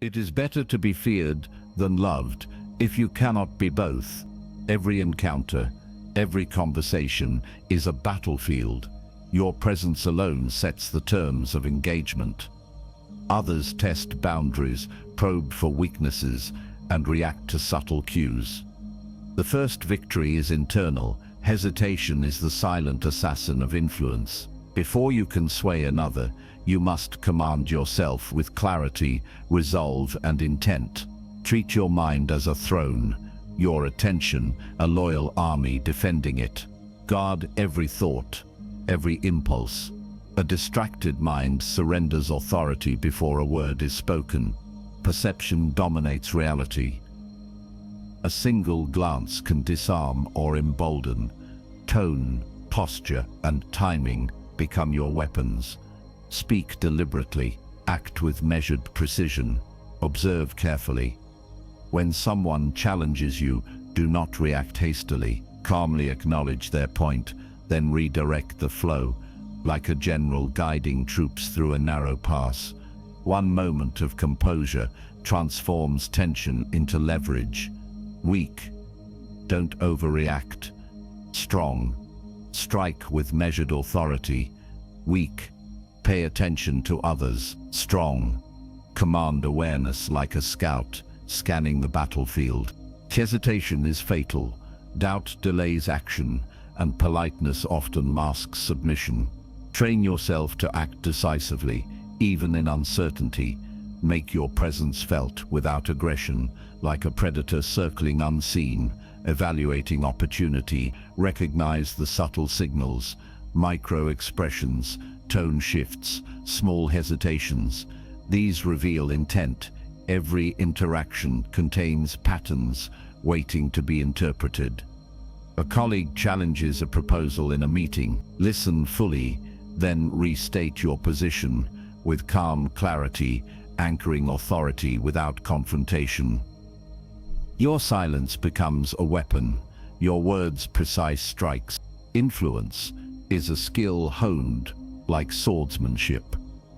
It is better to be feared than loved if you cannot be both. Every encounter, every conversation is a battlefield. Your presence alone sets the terms of engagement. Others test boundaries, probe for weaknesses, and react to subtle cues. The first victory is internal. Hesitation is the silent assassin of influence. Before you can sway another, you must command yourself with clarity, resolve, and intent. Treat your mind as a throne, your attention a loyal army defending it. Guard every thought, every impulse. A distracted mind surrenders authority before a word is spoken. Perception dominates reality. A single glance can disarm or embolden. Tone, posture, and timing become your weapons. Speak deliberately, act with measured precision, observe carefully. When someone challenges you, do not react hastily. Calmly acknowledge their point, then redirect the flow, like a general guiding troops through a narrow pass. One moment of composure transforms tension into leverage. Weak, don't overreact. Strong, strike with measured authority. Weak, pay attention to others. Strong, command awareness like a scout, scanning the battlefield. Hesitation is fatal. Doubt delays action, and politeness often masks submission. Train yourself to act decisively, even in uncertainty. Make your presence felt without aggression, like a predator circling unseen. Evaluating opportunity, recognize the subtle signals, micro-expressions, tone shifts, small hesitations. These reveal intent. Every interaction contains patterns waiting to be interpreted. A colleague challenges a proposal in a meeting. Listen fully, then restate your position with calm clarity, anchoring authority without confrontation. Your silence becomes a weapon, your words precise strikes. Influence is a skill honed like swordsmanship.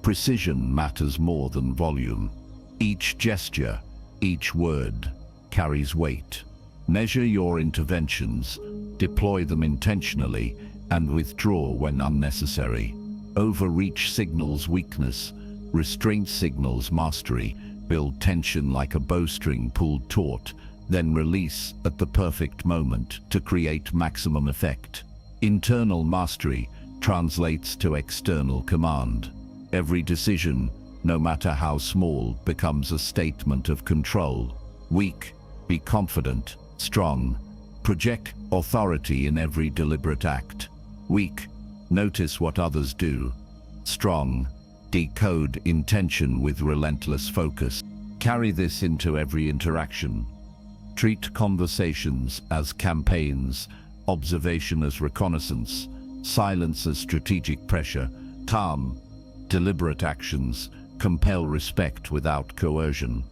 Precision matters more than volume. Each gesture, each word carries weight. Measure your interventions, deploy them intentionally, and withdraw when unnecessary. Overreach signals weakness, restraint signals mastery. Build tension like a bowstring pulled taut, then release at the perfect moment to create maximum effect. Internal mastery translates to external command. Every decision, no matter how small, becomes a statement of control. Weak, be confident. Strong, project authority in every deliberate act. Weak, notice what others do. Strong, decode intention with relentless focus. Carry this into every interaction. Treat conversations as campaigns, observation as reconnaissance, silence as strategic pressure. Calm, deliberate actions compel respect without coercion.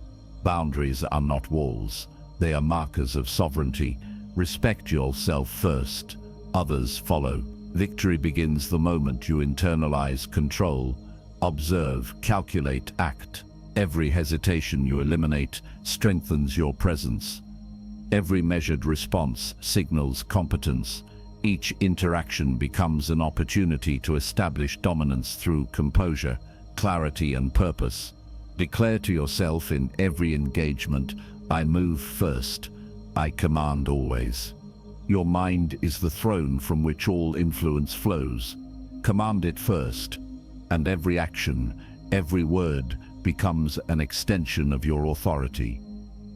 Boundaries are not walls, they are markers of sovereignty. Respect yourself first, others follow. Victory begins the moment you internalize control. Observe, calculate, act. Every hesitation you eliminate strengthens your presence. Every measured response signals competence. Each interaction becomes an opportunity to establish dominance through composure, clarity, and purpose. Declare to yourself in every engagement, I move first, I command always. Your mind is the throne from which all influence flows. Command it first, and every action, every word becomes an extension of your authority.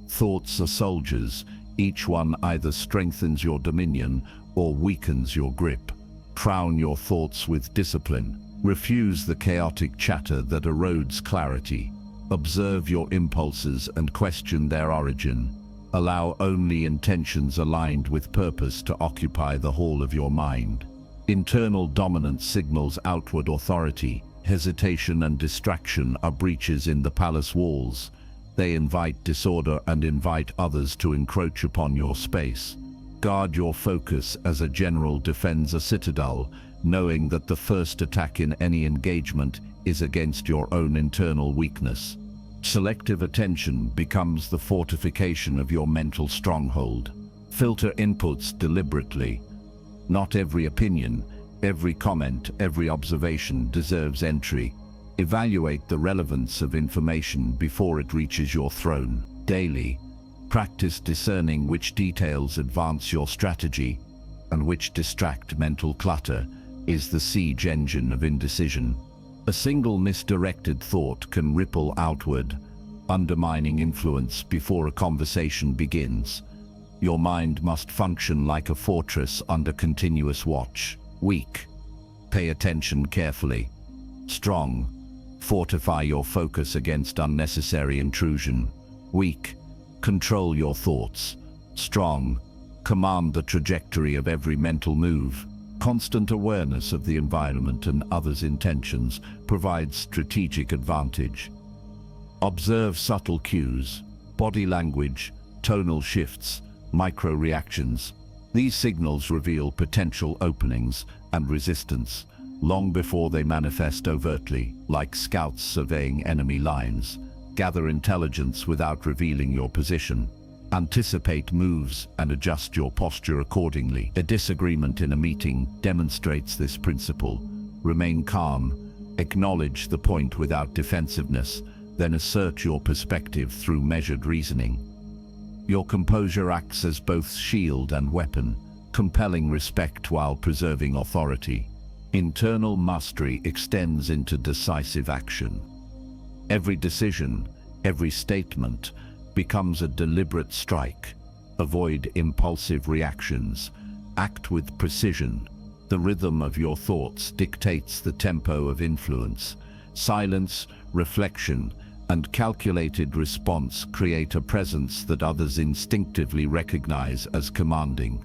Thoughts are soldiers. Each one either strengthens your dominion or weakens your grip. Crown your thoughts with discipline. Refuse the chaotic chatter that erodes clarity. Observe your impulses and question their origin. Allow only intentions aligned with purpose to occupy the hall of your mind. Internal dominance signals outward authority. Hesitation and distraction are breaches in the palace walls. They invite disorder and invite others to encroach upon your space. Guard your focus as a general defends a citadel, knowing that the first attack in any engagement is against your own internal weakness. Selective attention becomes the fortification of your mental stronghold. Filter inputs deliberately. Not every opinion, every comment, every observation deserves entry. Evaluate the relevance of information before it reaches your throne. Daily, practice discerning which details advance your strategy and which distract. Mental clutter is the siege engine of indecision. A single misdirected thought can ripple outward, undermining influence before a conversation begins. Your mind must function like a fortress under continuous watch. Weak, pay attention carefully. Strong, fortify your focus against unnecessary intrusion. Weak, control your thoughts. Strong, command the trajectory of every mental move. Constant awareness of the environment and others' intentions provides strategic advantage. Observe subtle cues, body language, tonal shifts, micro-reactions. These signals reveal potential openings and resistance long before they manifest overtly. Like scouts surveying enemy lines, gather intelligence without revealing your position. Anticipate moves and adjust your posture accordingly. A disagreement in a meeting demonstrates this principle. Remain calm, acknowledge the point without defensiveness, then assert your perspective through measured reasoning. Your composure acts as both shield and weapon, compelling respect while preserving authority. Internal mastery extends into decisive action. Every decision, every statement, becomes a deliberate strike. Avoid impulsive reactions. Act with precision. The rhythm of your thoughts dictates the tempo of influence. Silence, reflection, and calculated response create a presence that others instinctively recognize as commanding.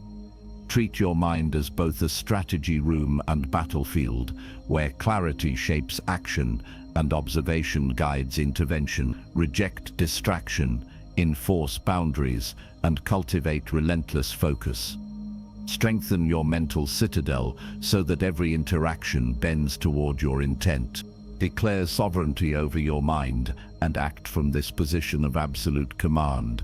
Treat your mind as both a strategy room and battlefield, where clarity shapes action and observation guides intervention. Reject distraction, enforce boundaries, and cultivate relentless focus. Strengthen your mental citadel so that every interaction bends toward your intent. Declare sovereignty over your mind and act from this position of absolute command.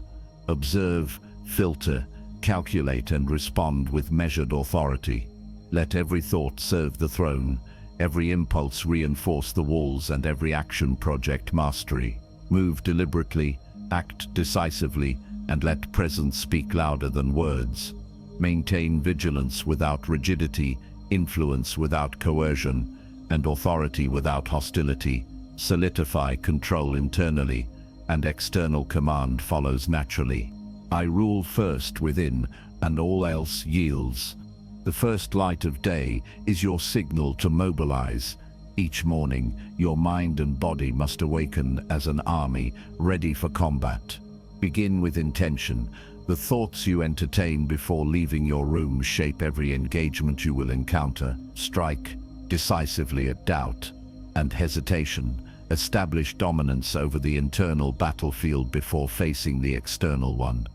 Observe, filter, calculate, and respond with measured authority. Let every thought serve the throne, every impulse reinforce the walls, and every action project mastery. Move deliberately, act decisively, and let presence speak louder than words. Maintain vigilance without rigidity, influence without coercion, and authority without hostility. Solidify control internally, and external command follows naturally. I rule first within, and all else yields. The first light of day is your signal to mobilize. Each morning, your mind and body must awaken as an army ready for combat. Begin with intention. The thoughts you entertain before leaving your room shape every engagement you will encounter. Strike decisively at doubt and hesitation. Establish dominance over the internal battlefield before facing the external one.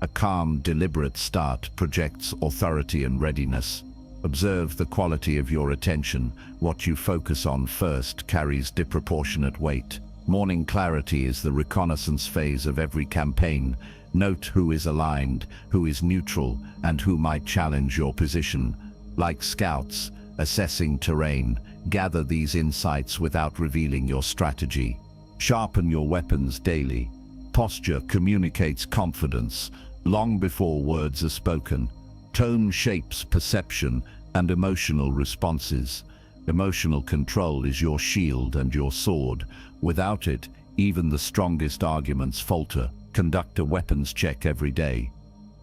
A calm, deliberate start projects authority and readiness. Observe the quality of your attention. What you focus on first carries disproportionate weight. Morning clarity is the reconnaissance phase of every campaign. Note who is aligned, who is neutral, and who might challenge your position. Like scouts, assessing terrain, gather these insights without revealing your strategy. Sharpen your weapons daily. Posture communicates confidence long before words are spoken. Tone shapes perception and emotional responses. Emotional control is your shield and your sword. Without it, even the strongest arguments falter. Conduct a weapons check every day.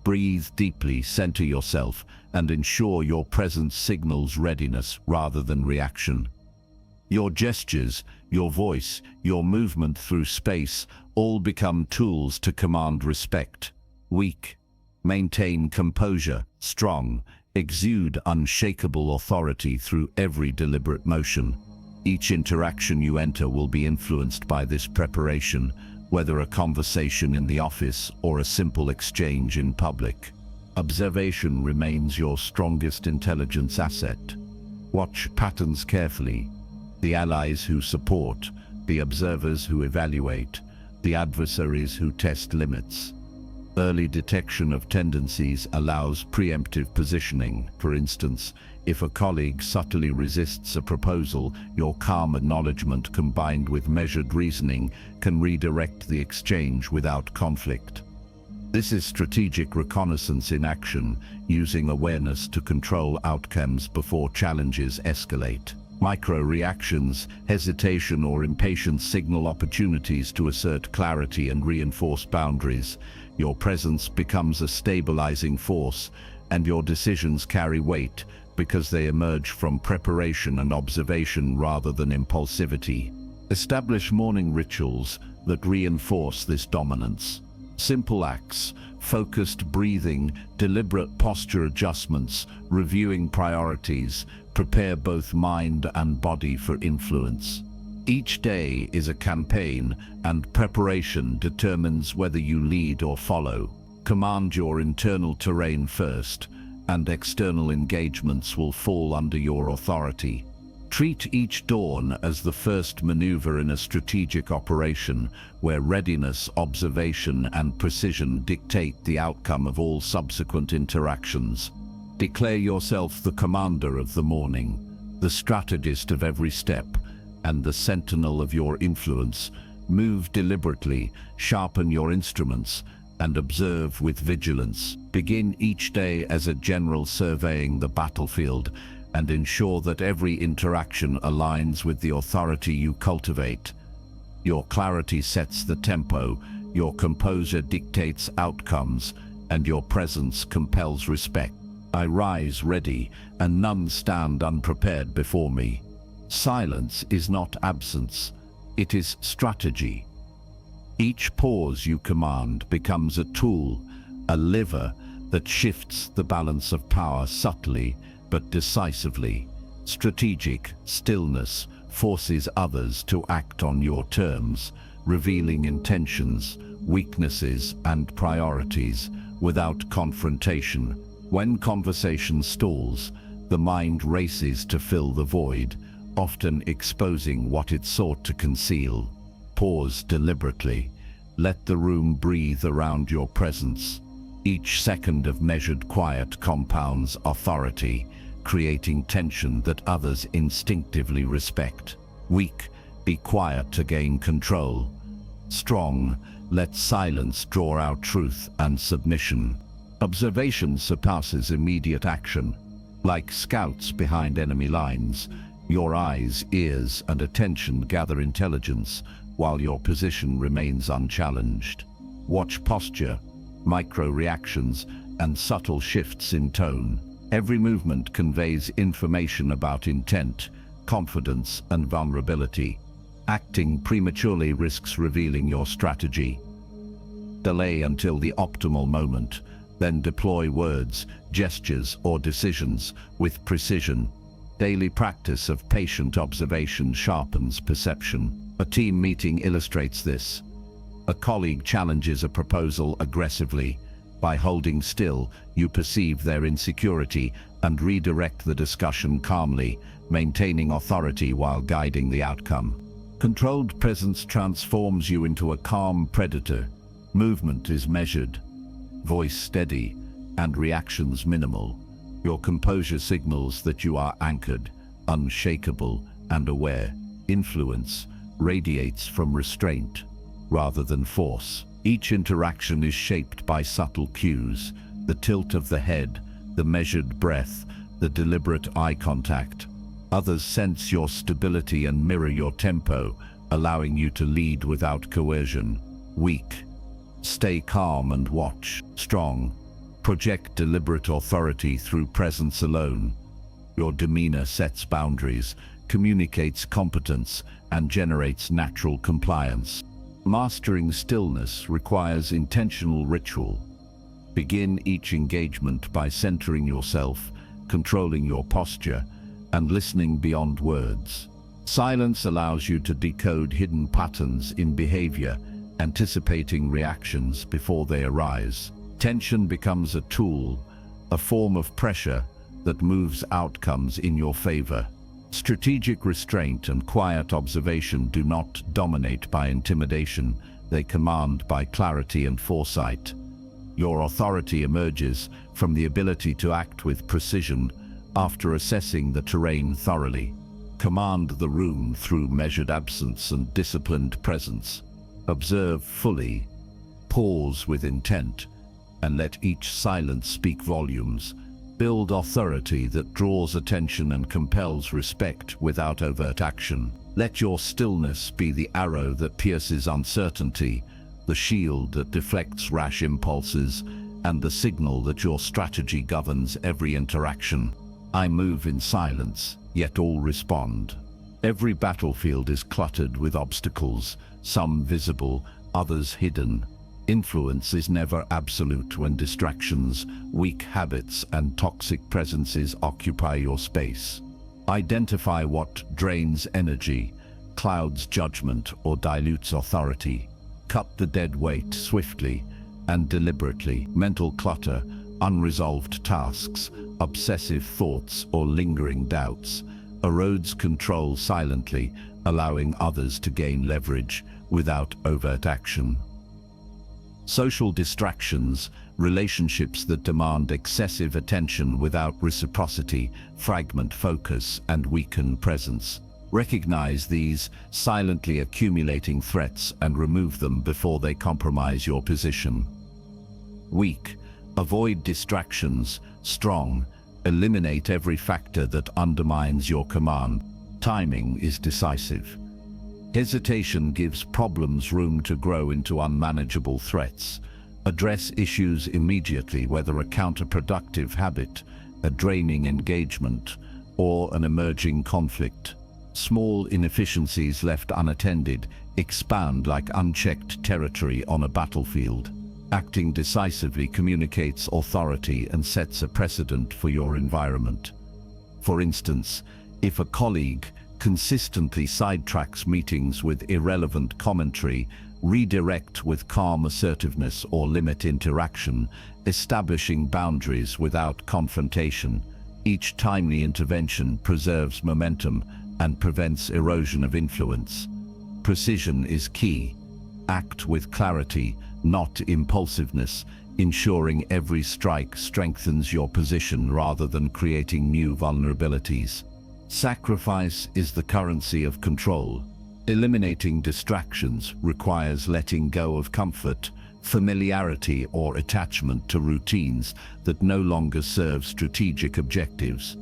Breathe deeply, center yourself, and ensure your presence signals readiness rather than reaction. Your gestures, your voice, your movement through space all become tools to command respect. Weak, maintain composure. Strong, exude unshakable authority through every deliberate motion. Each interaction you enter will be influenced by this preparation, whether a conversation in the office or a simple exchange in public. Observation remains your strongest intelligence asset. Watch patterns carefully. The allies who support, the observers who evaluate, the adversaries who test limits. Early detection of tendencies allows preemptive positioning. For instance, if a colleague subtly resists a proposal, your calm acknowledgement combined with measured reasoning can redirect the exchange without conflict. This is strategic reconnaissance in action, using awareness to control outcomes before challenges escalate. Micro-reactions, hesitation or impatience signal opportunities to assert clarity and reinforce boundaries. Your presence becomes a stabilizing force, and your decisions carry weight because they emerge from preparation and observation rather than impulsivity. Establish morning rituals that reinforce this dominance. Simple acts, focused breathing, deliberate posture adjustments, reviewing priorities, prepare both mind and body for influence. Each day is a campaign, and preparation determines whether you lead or follow. Command your internal terrain first, and external engagements will fall under your authority. Treat each dawn as the first maneuver in a strategic operation, where readiness, observation, and precision dictate the outcome of all subsequent interactions. Declare yourself the commander of the morning, the strategist of every step, and the sentinel of your influence. Move deliberately, sharpen your instruments, and observe with vigilance. Begin each day as a general surveying the battlefield, and ensure that every interaction aligns with the authority you cultivate. Your clarity sets the tempo, your composure dictates outcomes, and your presence compels respect. I rise ready, and none stand unprepared before me. Silence is not absence, it is strategy. Each pause you command becomes a tool, a lever that shifts the balance of power subtly but decisively. Strategic stillness forces others to act on your terms, revealing intentions, weaknesses, and priorities without confrontation. When conversation stalls, the mind races to fill the void, often exposing what it sought to conceal. Pause deliberately. Let the room breathe around your presence. Each second of measured quiet compounds authority, creating tension that others instinctively respect. Weak, be quiet to gain control. Strong, let silence draw out truth and submission. Observation surpasses immediate action. Like scouts behind enemy lines, your eyes, ears, and attention gather intelligence while your position remains unchallenged. Watch posture, micro-reactions, and subtle shifts in tone. Every movement conveys information about intent, confidence, and vulnerability. Acting prematurely risks revealing your strategy. Delay until the optimal moment, then deploy words, gestures, or decisions with precision. Daily practice of patient observation sharpens perception. A team meeting illustrates this. A colleague challenges a proposal aggressively. By holding still, you perceive their insecurity and redirect the discussion calmly, maintaining authority while guiding the outcome. Controlled presence transforms you into a calm predator. Movement is measured, voice steady, and reactions minimal. Your composure signals that you are anchored, unshakable, and aware. Influence radiates from restraint rather than force. Each interaction is shaped by subtle cues: the tilt of the head, the measured breath, the deliberate eye contact. Others sense your stability and mirror your tempo, allowing you to lead without coercion. Weak, stay calm and watch. Strong, project deliberate authority through presence alone. Your demeanor sets boundaries, communicates competence, and generates natural compliance. Mastering stillness requires intentional ritual. Begin each engagement by centering yourself, controlling your posture, and listening beyond words. Silence allows you to decode hidden patterns in behavior, anticipating reactions before they arise. Tension becomes a tool, a form of pressure that moves outcomes in your favor. Strategic restraint and quiet observation do not dominate by intimidation, they command by clarity and foresight. Your authority emerges from the ability to act with precision after assessing the terrain thoroughly. Command the room through measured absence and disciplined presence. Observe fully, pause with intent, and let each silence speak volumes. Build authority that draws attention and compels respect without overt action. Let your stillness be the arrow that pierces uncertainty, the shield that deflects rash impulses, and the signal that your strategy governs every interaction. I move in silence, yet all respond. Every battlefield is cluttered with obstacles, some visible, others hidden. Influence is never absolute when distractions, weak habits, and toxic presences occupy your space. Identify what drains energy, clouds judgment, or dilutes authority. Cut the dead weight swiftly and deliberately. Mental clutter, unresolved tasks, obsessive thoughts, or lingering doubts erodes control silently, allowing others to gain leverage without overt action. Social distractions, relationships that demand excessive attention without reciprocity, fragment focus and weaken presence. Recognize these silently accumulating threats and remove them before they compromise your position. Weak, avoid distractions. Strong, eliminate every factor that undermines your command. Timing is decisive. Hesitation gives problems room to grow into unmanageable threats. Address issues immediately, whether a counterproductive habit, a draining engagement, or an emerging conflict. Small inefficiencies left unattended expand like unchecked territory on a battlefield. Acting decisively communicates authority and sets a precedent for your environment. For instance, if a colleague consistently sidetracks meetings with irrelevant commentary, redirect with calm assertiveness or limit interaction, establishing boundaries without confrontation. Each timely intervention preserves momentum and prevents erosion of influence. Precision is key. Act with clarity, not impulsiveness, ensuring every strike strengthens your position rather than creating new vulnerabilities. Sacrifice is the currency of control. Eliminating distractions requires letting go of comfort, familiarity, or attachment to routines that no longer serve strategic objectives.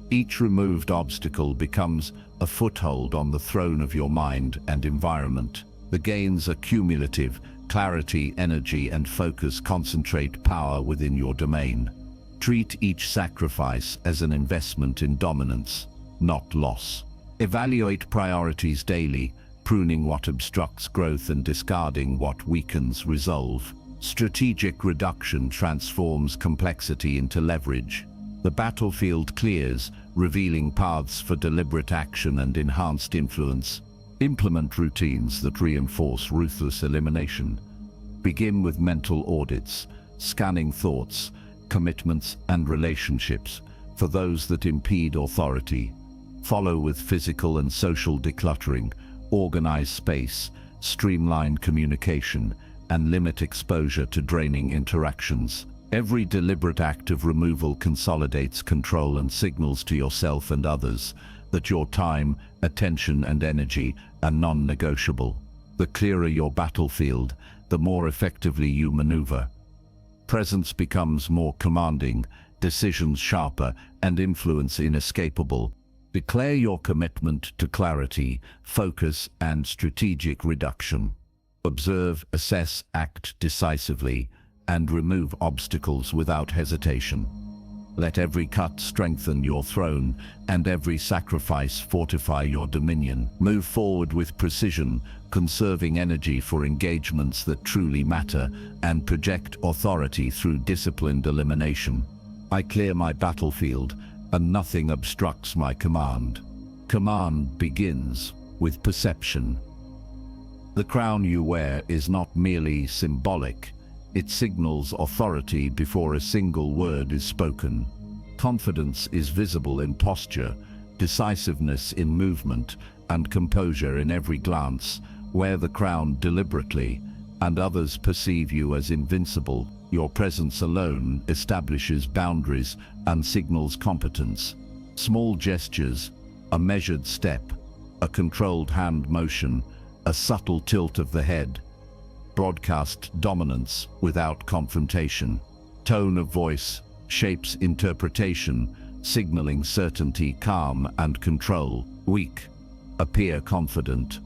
Each removed obstacle becomes a foothold on the throne of your mind and environment. The gains are cumulative. Clarity, energy, and focus concentrate power within your domain. Treat each sacrifice as an investment in dominance, not loss. Evaluate priorities daily, pruning what obstructs growth and discarding what weakens resolve. Strategic reduction transforms complexity into leverage. The battlefield clears, revealing paths for deliberate action and enhanced influence. Implement routines that reinforce ruthless elimination. Begin with mental audits, scanning thoughts, commitments, and relationships for those that impede authority. Follow with physical and social decluttering, organize space, streamline communication, and limit exposure to draining interactions. Every deliberate act of removal consolidates control and signals to yourself and others that your time, attention, and energy are non-negotiable. The clearer your battlefield, the more effectively you maneuver. Presence becomes more commanding, decisions sharper, and influence inescapable. Declare your commitment to clarity, focus, and strategic reduction. Observe, assess, act decisively, and remove obstacles without hesitation. Let every cut strengthen your throne, and every sacrifice fortify your dominion. Move forward with precision, conserving energy for engagements that truly matter, and project authority through disciplined elimination. I clear my battlefield, and nothing obstructs my command. Command begins with perception. The crown you wear is not merely symbolic. It signals authority before a single word is spoken. Confidence is visible in posture, decisiveness in movement, and composure in every glance. Wear the crown deliberately, and others perceive you as invincible. Your presence alone establishes boundaries and signals competence. Small gestures, a measured step, a controlled hand motion, a subtle tilt of the head, broadcast dominance without confrontation. Tone of voice shapes interpretation, signaling certainty, calm, and control. Weak, appear confident.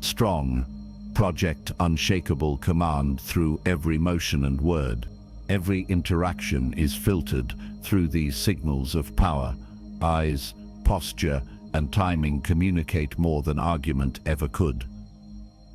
Strong, project unshakable command through every motion and word. Every interaction is filtered through these signals of power. Eyes, posture, and timing communicate more than argument ever could.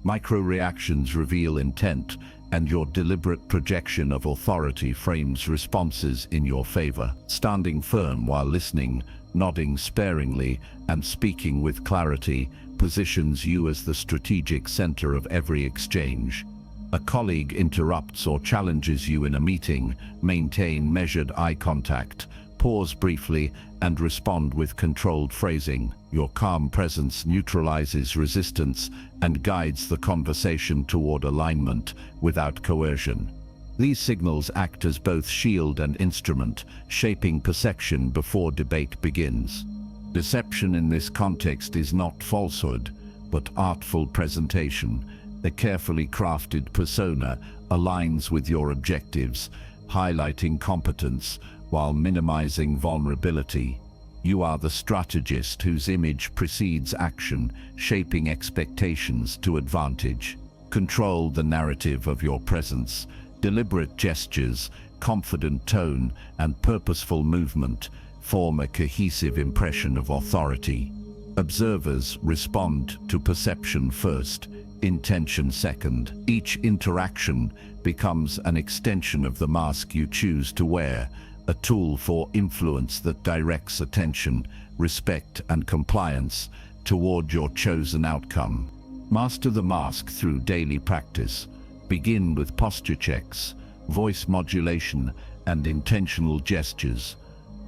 Micro-reactions reveal intent, and your deliberate projection of authority frames responses in your favor. Standing firm while listening, nodding sparingly, and speaking with clarity positions you as the strategic center of every exchange. A colleague interrupts or challenges you in a meeting, maintain measured eye contact, pause briefly, and respond with controlled phrasing. Your calm presence neutralizes resistance and guides the conversation toward alignment without coercion. These signals act as both shield and instrument, shaping perception before debate begins. Deception in this context is not falsehood, but artful presentation. The carefully crafted persona aligns with your objectives, highlighting competence while minimizing vulnerability. You are the strategist whose image precedes action, shaping expectations to advantage. Control the narrative of your presence. Deliberate gestures, confident tone, and purposeful movement form a cohesive impression of authority. Observers respond to perception first, intention second. Each interaction becomes an extension of the mask you choose to wear, a tool for influence that directs attention, respect, and compliance toward your chosen outcome. Master the mask through daily practice. Begin with posture checks, voice modulation, and intentional gestures.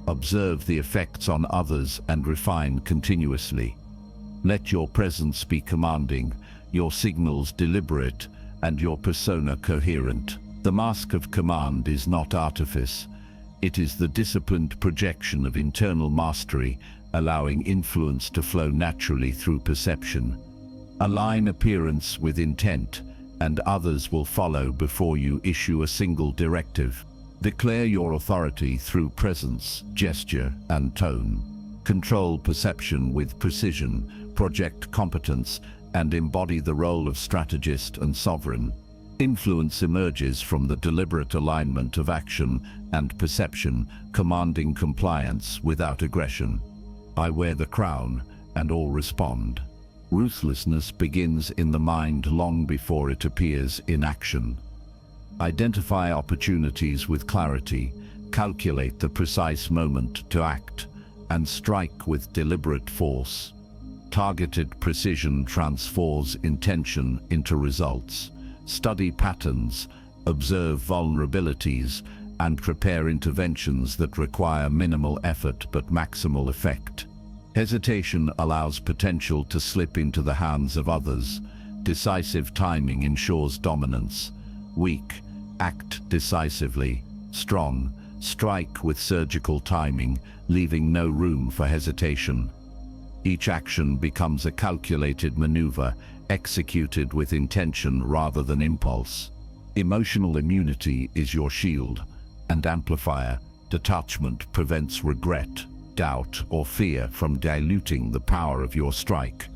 Observe the effects on others and refine continuously. Let your presence be commanding, your signals deliberate, and your persona coherent. The mask of command is not artifice. It is the disciplined projection of internal mastery, allowing influence to flow naturally through perception. Align appearance with intent, and others will follow before you issue a single directive. Declare your authority through presence, gesture, and tone. Control perception with precision, project competence, and embody the role of strategist and sovereign. Influence emerges from the deliberate alignment of action and perception, commanding compliance without aggression. I wear the crown, and all respond. Ruthlessness begins in the mind long before it appears in action. Identify opportunities with clarity, calculate the precise moment to act, and strike with deliberate force. Targeted precision transforms intention into results. Study patterns, observe vulnerabilities, and prepare interventions that require minimal effort but maximal effect. Hesitation allows potential to slip into the hands of others. Decisive timing ensures dominance. Weak, act decisively. Strong, strike with surgical timing, leaving no room for hesitation. Each action becomes a calculated maneuver, executed with intention rather than impulse. Emotional immunity is your shield and amplifier. Detachment prevents regret, doubt, or fear from diluting the power of your strike.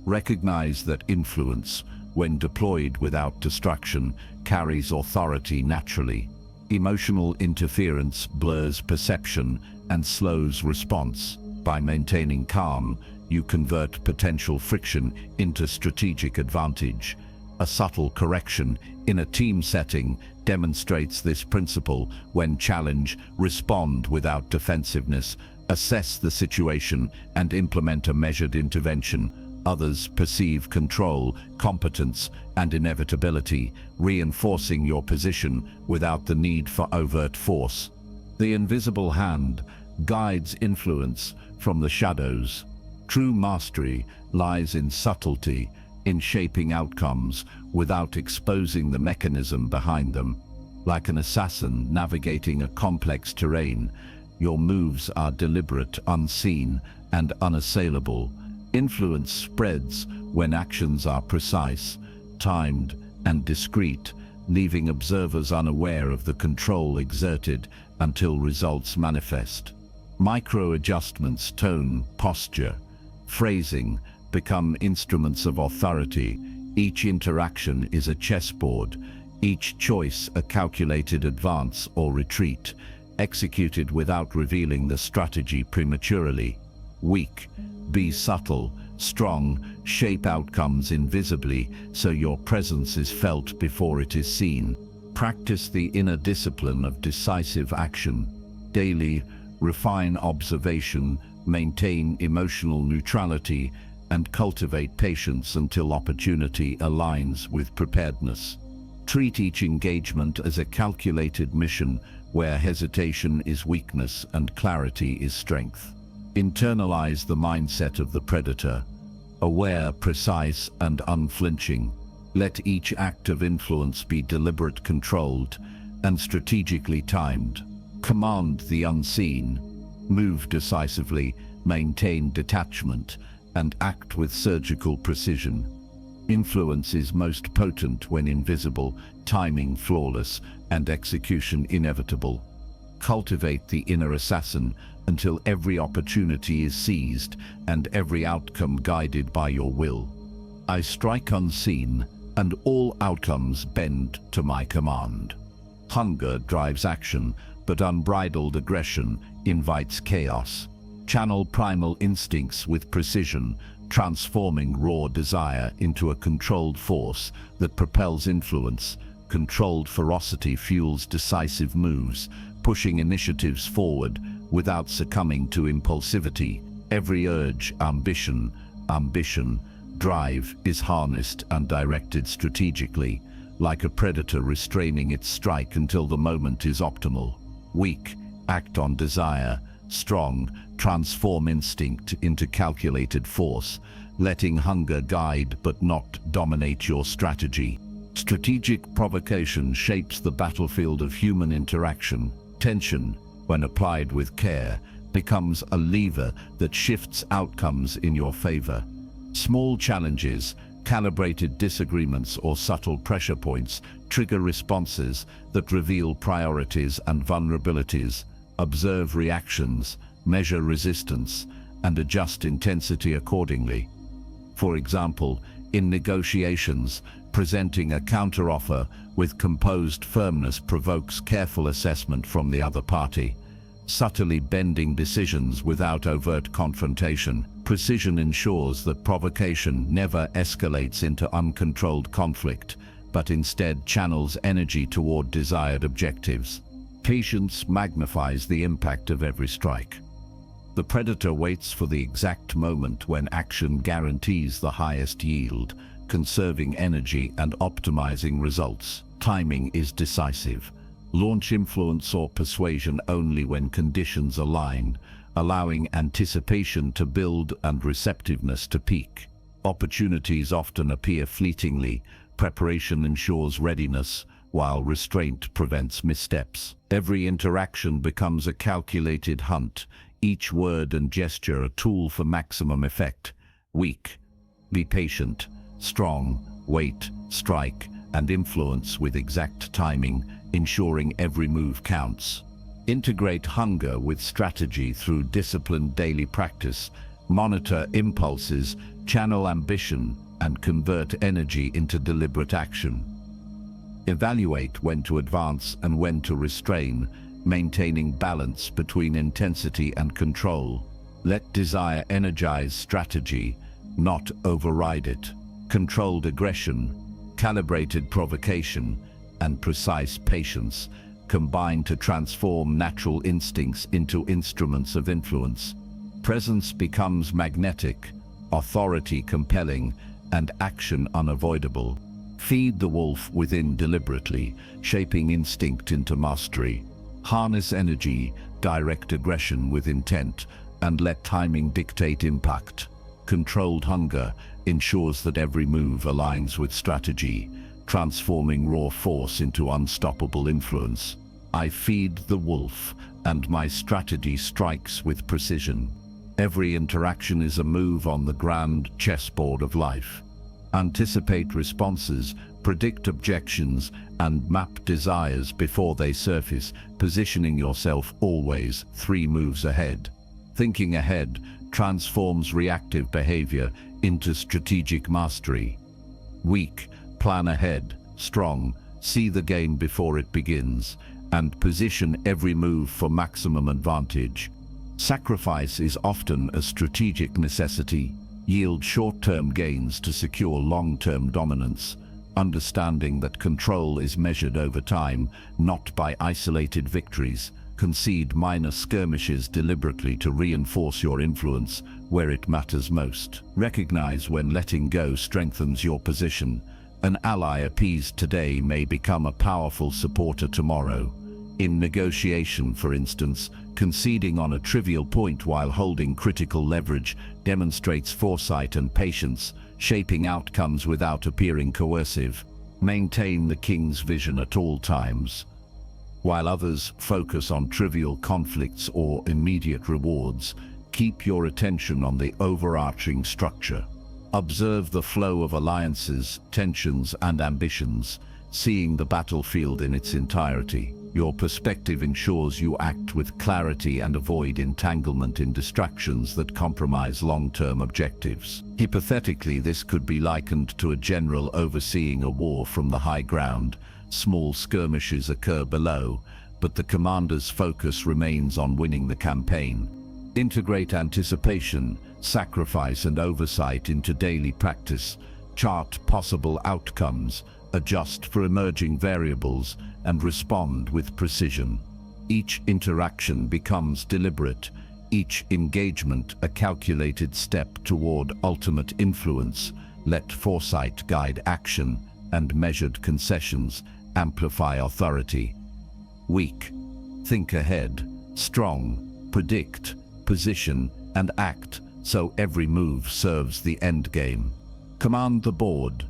Recognize that influence, when deployed without distraction, carries authority naturally. Emotional interference blurs perception and slows response. By maintaining calm, you convert potential friction into strategic advantage. A subtle correction in a team setting demonstrates this principle. When challenged, respond without defensiveness. Assess the situation and implement a measured intervention. Others perceive control, competence, and inevitability, reinforcing your position without the need for overt force. The invisible hand guides influence from the shadows. True mastery lies in subtlety, in shaping outcomes without exposing the mechanism behind them. Like an assassin navigating a complex terrain, your moves are deliberate, unseen, and unassailable. Influence spreads when actions are precise, timed, and discreet, leaving observers unaware of the control exerted until results manifest. Micro-adjustments, tone, posture, phrasing become instruments of authority. Each interaction is a chessboard, each choice a calculated advance or retreat, executed without revealing the strategy prematurely. Weak, be subtle. Strong, shape outcomes invisibly so your presence is felt before it is seen. Practice the inner discipline of decisive action. Daily, refine observation, maintain emotional neutrality, and cultivate patience until opportunity aligns with preparedness. Treat each engagement as a calculated mission where hesitation is weakness and clarity is strength. Internalize the mindset of the predator. Aware, precise, and unflinching. Let each act of influence be deliberate, controlled, and strategically timed. Command the unseen. Move decisively, maintain detachment, and act with surgical precision. Influence is most potent when invisible, timing flawless, and execution inevitable. Cultivate the inner assassin until every opportunity is seized and every outcome guided by your will. I strike unseen, and all outcomes bend to my command. Hunger drives action, but unbridled aggression invites chaos. Channel primal instincts with precision, transforming raw desire into a controlled force that propels influence. Controlled ferocity fuels decisive moves, pushing initiatives forward without succumbing to impulsivity. Every urge, ambition, drive is harnessed and directed strategically, like a predator restraining its strike until the moment is optimal. Weak, act on desire. Strong, transform instinct into calculated force, letting hunger guide but not dominate your strategy. Strategic provocation shapes the battlefield of human interaction. Tension, when applied with care, becomes a lever that shifts outcomes in your favor. Small challenges, calibrated disagreements, or subtle pressure points trigger responses that reveal priorities and vulnerabilities. Observe reactions, measure resistance, and adjust intensity accordingly. For example, in negotiations, presenting a counteroffer with composed firmness provokes careful assessment from the other party. Subtly bending decisions without overt confrontation. Precision ensures that provocation never escalates into uncontrolled conflict, but instead channels energy toward desired objectives. Patience magnifies the impact of every strike. The predator waits for the exact moment when action guarantees the highest yield, conserving energy and optimizing results. Timing is decisive. Launch influence or persuasion only when conditions align, allowing anticipation to build and receptiveness to peak. Opportunities often appear fleetingly. Preparation ensures readiness, while restraint prevents missteps. Every interaction becomes a calculated hunt, each word and gesture a tool for maximum effect. Weak, be patient. Strong, wait, strike, and influence with exact timing, ensuring every move counts. Integrate hunger with strategy through disciplined daily practice. Monitor impulses, channel ambition, and convert energy into deliberate action. Evaluate when to advance and when to restrain, maintaining balance between intensity and control. Let desire energize strategy, not override it. Controlled aggression, calibrated provocation, and precise patience combine to transform natural instincts into instruments of influence. Presence becomes magnetic, authority compelling, and action unavoidable. Feed the wolf within deliberately, shaping instinct into mastery. Harness energy, direct aggression with intent, and let timing dictate impact. Controlled hunger, ensures that every move aligns with strategy, transforming raw force into unstoppable influence. I feed the wolf, and my strategy strikes with precision. Every interaction is a move on the grand chessboard of life. Anticipate responses, predict objections, and map desires before they surface, positioning yourself always 3 moves ahead. Thinking ahead transforms reactive behavior into strategic mastery. Weak, plan ahead. Strong, see the game before it begins, and position every move for maximum advantage. Sacrifice is often a strategic necessity. Yield short-term gains to secure long-term dominance, understanding that control is measured over time, not by isolated victories. Concede minor skirmishes deliberately to reinforce your influence where it matters most. Recognize when letting go strengthens your position. An ally appeased today may become a powerful supporter tomorrow. In negotiation, for instance, conceding on a trivial point while holding critical leverage demonstrates foresight and patience, shaping outcomes without appearing coercive. Maintain the king's vision at all times. While others focus on trivial conflicts or immediate rewards, keep your attention on the overarching structure. Observe the flow of alliances, tensions, and ambitions, seeing the battlefield in its entirety. Your perspective ensures you act with clarity and avoid entanglement in distractions that compromise long-term objectives. Hypothetically, this could be likened to a general overseeing a war from the high ground. Small skirmishes occur below, but the commander's focus remains on winning the campaign. Integrate anticipation, sacrifice, and oversight into daily practice. Chart possible outcomes, adjust for emerging variables, and respond with precision. Each interaction becomes deliberate, each engagement a calculated step toward ultimate influence. Let foresight guide action, and measured concessions amplify authority. Weak, think ahead. Strong, predict, position, and act so every move serves the end game. Command the board.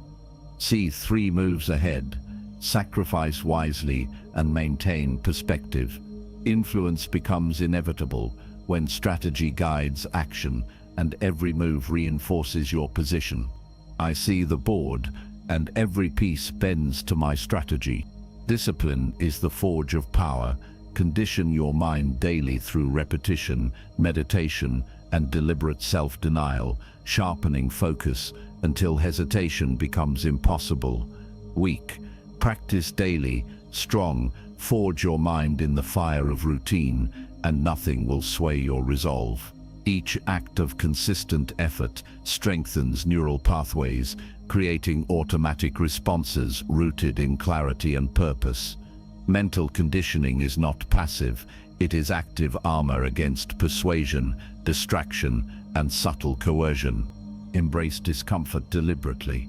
See 3 moves ahead. Sacrifice wisely and maintain perspective. Influence becomes inevitable when strategy guides action and every move reinforces your position. I see the board, and every piece bends to my strategy. Discipline is the forge of power. Condition your mind daily through repetition, meditation, and deliberate self-denial, sharpening focus until hesitation becomes impossible. Weak, practice daily. Strong, forge your mind in the fire of routine, and nothing will sway your resolve. Each act of consistent effort strengthens neural pathways, creating automatic responses rooted in clarity and purpose. Mental conditioning is not passive, it is active armor against persuasion, distraction, and subtle coercion. Embrace discomfort deliberately.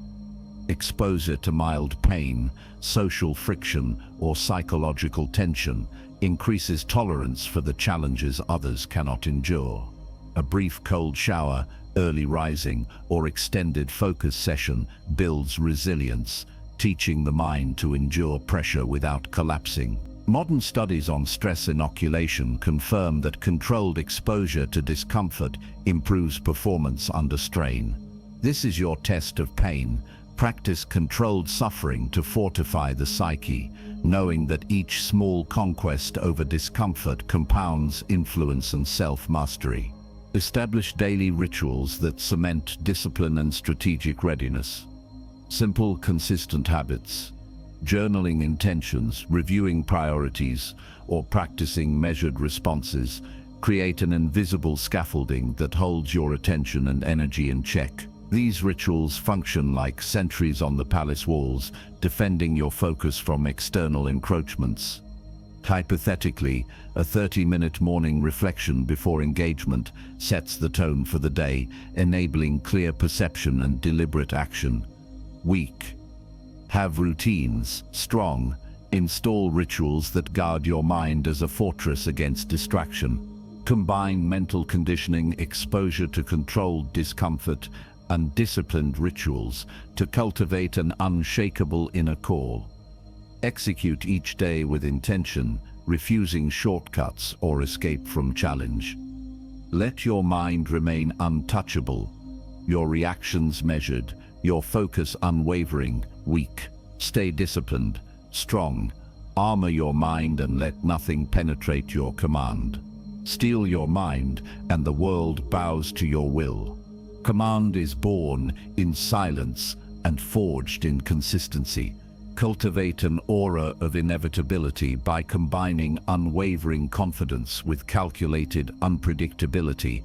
Exposure to mild pain, social friction, or psychological tension increases tolerance for the challenges others cannot endure. A brief cold shower, early rising, or extended focus session builds resilience, teaching the mind to endure pressure without collapsing. Modern studies on stress inoculation confirm that controlled exposure to discomfort improves performance under strain. This is your test of pain. Practice controlled suffering to fortify the psyche, knowing that each small conquest over discomfort compounds influence and self-mastery. Establish daily rituals that cement discipline and strategic readiness. Simple, consistent habits. Journaling intentions, reviewing priorities, or practicing measured responses create an invisible scaffolding that holds your attention and energy in check. These rituals function like sentries on the palace walls, defending your focus from external encroachments. Hypothetically, a 30-minute morning reflection before engagement sets the tone for the day, enabling clear perception and deliberate action. Weak, have routines. Strong, install rituals that guard your mind as a fortress against distraction. Combine mental conditioning, exposure to controlled discomfort, and disciplined rituals to cultivate an unshakable inner core. Execute each day with intention, refusing shortcuts or escape from challenge. Let your mind remain untouchable, your reactions measured, your focus unwavering. Weak. Stay disciplined, strong. Armor your mind and let nothing penetrate your command. Steel your mind and the world bows to your will. Command is born in silence and forged in consistency. Cultivate an aura of inevitability by combining unwavering confidence with calculated unpredictability.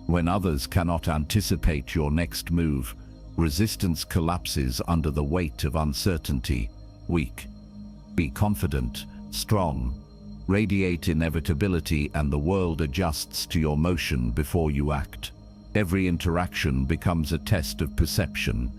When others cannot anticipate your next move, resistance collapses under the weight of uncertainty. Weak. Be confident, strong. Radiate inevitability and the world adjusts to your motion before you act. Every interaction becomes a test of perception.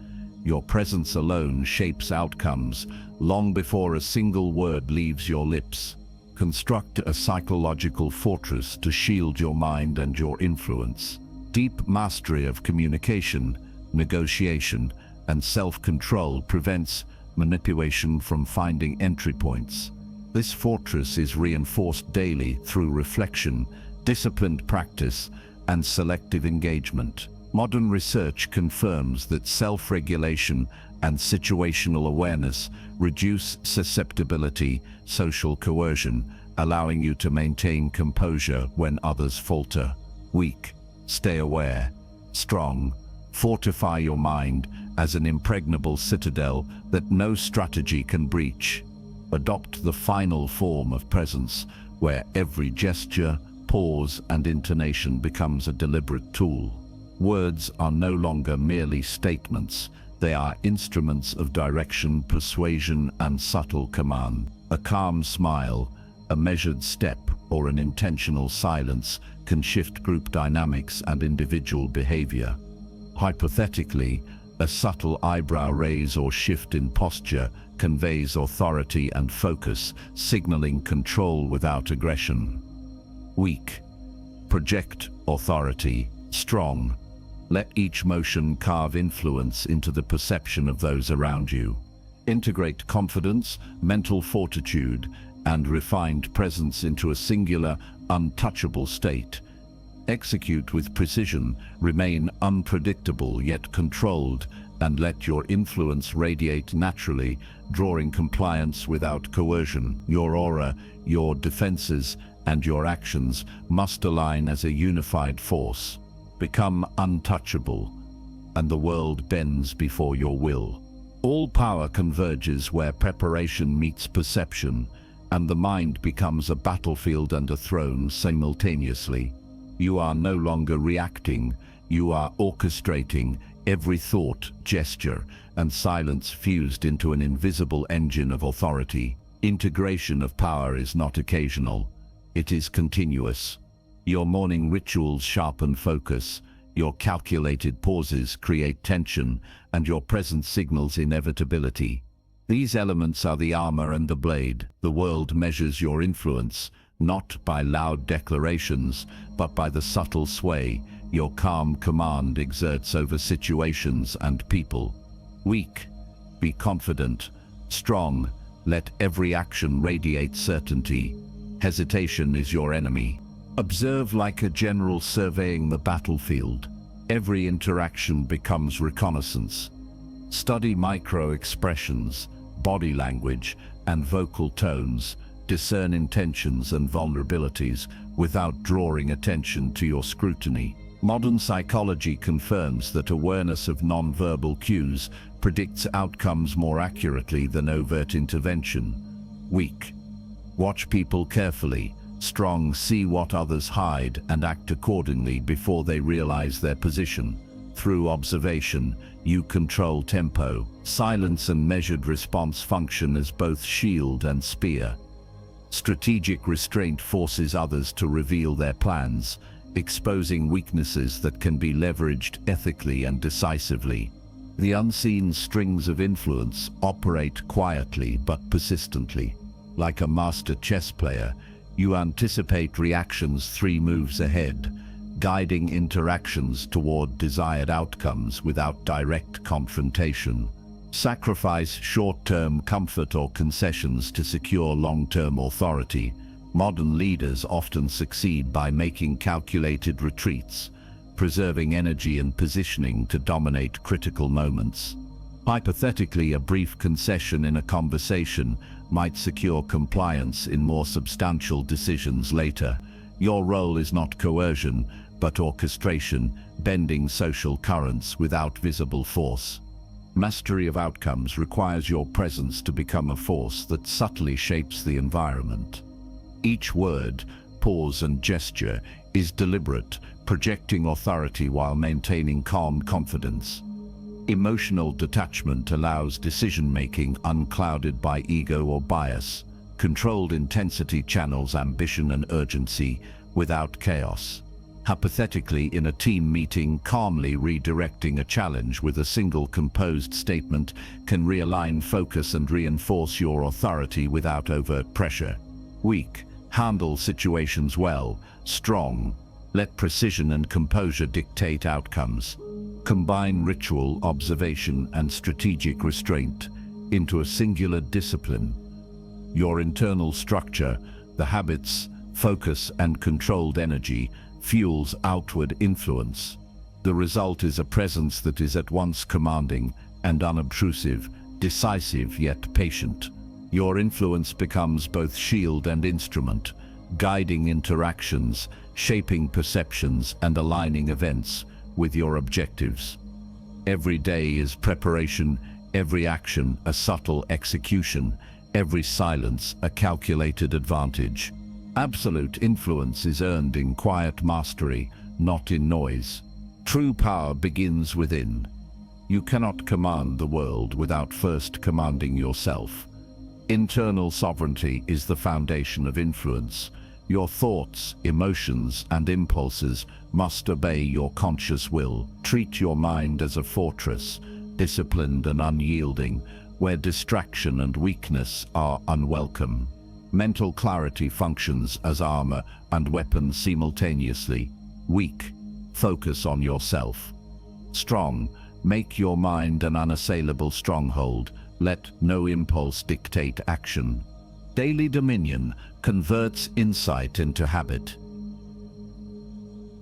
Your presence alone shapes outcomes long before a single word leaves your lips. Construct a psychological fortress to shield your mind and your influence. Deep mastery of communication, negotiation, and self-control prevents manipulation from finding entry points. This fortress is reinforced daily through reflection, disciplined practice, and selective engagement. Modern research confirms that self-regulation and situational awareness reduce susceptibility, social coercion, allowing you to maintain composure when others falter. Weak. Stay aware. Strong. Fortify your mind as an impregnable citadel that no strategy can breach. Adopt the final form of presence, where every gesture, pause, and intonation becomes a deliberate tool. Words are no longer merely statements. They are instruments of direction, persuasion, and subtle command. A calm smile, a measured step, or an intentional silence can shift group dynamics and individual behavior. Hypothetically, a subtle eyebrow raise or shift in posture conveys authority and focus, signaling control without aggression. Weak. Project authority. Strong. Let each motion carve influence into the perception of those around you. Integrate confidence, mental fortitude, and refined presence into a singular, untouchable state. Execute with precision, remain unpredictable yet controlled, and let your influence radiate naturally, drawing compliance without coercion. Your aura, your defenses, and your actions must align as a unified force. Become untouchable, and the world bends before your will. All power converges where preparation meets perception, and the mind becomes a battlefield and a throne simultaneously. You are no longer reacting, you are orchestrating every thought, gesture, and silence fused into an invisible engine of authority. Integration of power is not occasional, it is continuous. Your morning rituals sharpen focus, your calculated pauses create tension, and your presence signals inevitability. These elements are the armor and the blade. The world measures your influence, not by loud declarations, but by the subtle sway your calm command exerts over situations and people. Weak. Be confident. Strong. Let every action radiate certainty. Hesitation is your enemy. Observe like a general surveying the battlefield. Every interaction becomes reconnaissance. Study micro-expressions, body language, and vocal tones. Discern intentions and vulnerabilities without drawing attention to your scrutiny. Modern psychology confirms that awareness of non-verbal cues predicts outcomes more accurately than overt intervention. Weak. Watch people carefully. Strong. See what others hide and act accordingly before they realize their position. Through observation, you control tempo. Silence and measured response function as both shield and spear. Strategic restraint forces others to reveal their plans, exposing weaknesses that can be leveraged ethically and decisively. The unseen strings of influence operate quietly but persistently. Like a master chess player, you anticipate reactions 3 moves ahead, guiding interactions toward desired outcomes without direct confrontation. Sacrifice short-term comfort or concessions to secure long-term authority. Modern leaders often succeed by making calculated retreats, preserving energy and positioning to dominate critical moments. Hypothetically, a brief concession in a conversation might secure compliance in more substantial decisions later. Your role is not coercion, but orchestration, bending social currents without visible force. Mastery of outcomes requires your presence to become a force that subtly shapes the environment. Each word, pause and gesture is deliberate, projecting authority while maintaining calm confidence. Emotional detachment allows decision-making unclouded by ego or bias. Controlled intensity channels ambition and urgency without chaos. Hypothetically, in a team meeting, calmly redirecting a challenge with a single composed statement can realign focus and reinforce your authority without overt pressure. Weak, handle situations well. Strong, let precision and composure dictate outcomes. Combine ritual, observation, and strategic restraint into a singular discipline. Your internal structure, the habits, focus, and controlled energy fuels outward influence. The result is a presence that is at once commanding and unobtrusive, decisive yet patient. Your influence becomes both shield and instrument, guiding interactions, shaping perceptions, and aligning events with your objectives. Every day is preparation, every action a subtle execution, every silence a calculated advantage. Absolute influence is earned in quiet mastery, not in noise. True power begins within. You cannot command the world without first commanding yourself. Internal sovereignty is the foundation of influence. Your thoughts, emotions, and impulses must obey your conscious will. Treat your mind as a fortress, disciplined and unyielding, where distraction and weakness are unwelcome. Mental clarity functions as armor and weapon simultaneously. Weak, focus on yourself. Strong, make your mind an unassailable stronghold. Let no impulse dictate action. Daily dominion converts insight into habit.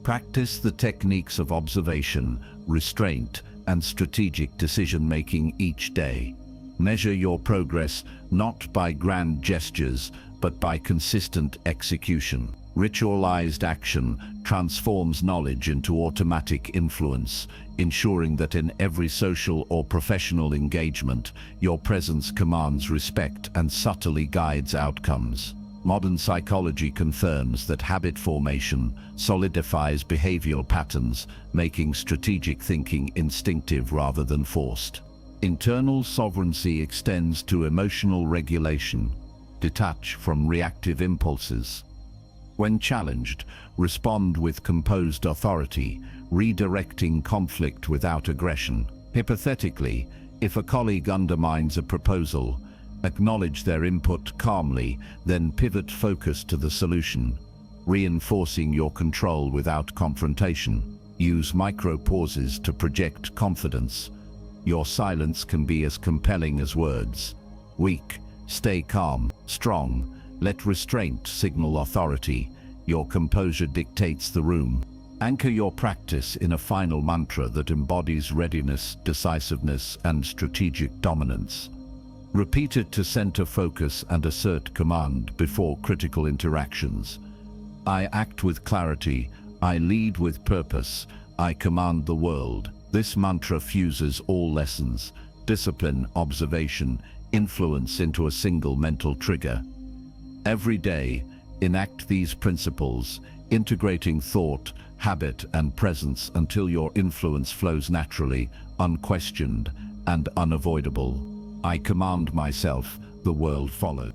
Practice the techniques of observation, restraint, and strategic decision-making each day. Measure your progress not by grand gestures, but by consistent execution. Ritualized action transforms knowledge into automatic influence, ensuring that in every social or professional engagement, your presence commands respect and subtly guides outcomes. Modern psychology confirms that habit formation solidifies behavioral patterns, making strategic thinking instinctive rather than forced. Internal sovereignty extends to emotional regulation. Detach from reactive impulses. When challenged, respond with composed authority, redirecting conflict without aggression. Hypothetically, if a colleague undermines a proposal, acknowledge their input calmly, then pivot focus to the solution, reinforcing your control without confrontation. Use micro-pauses to project confidence. Your silence can be as compelling as words. Weak, stay calm. Strong, let restraint signal authority. Your composure dictates the room. Anchor your practice in a final mantra that embodies readiness, decisiveness, and strategic dominance. Repeat it to center focus and assert command before critical interactions. I act with clarity, I lead with purpose, I command the world. This mantra fuses all lessons, discipline, observation, influence into a single mental trigger. Every day, enact these principles, integrating thought, habit, and presence until your influence flows naturally, unquestioned, and unavoidable. I command myself, the world follows.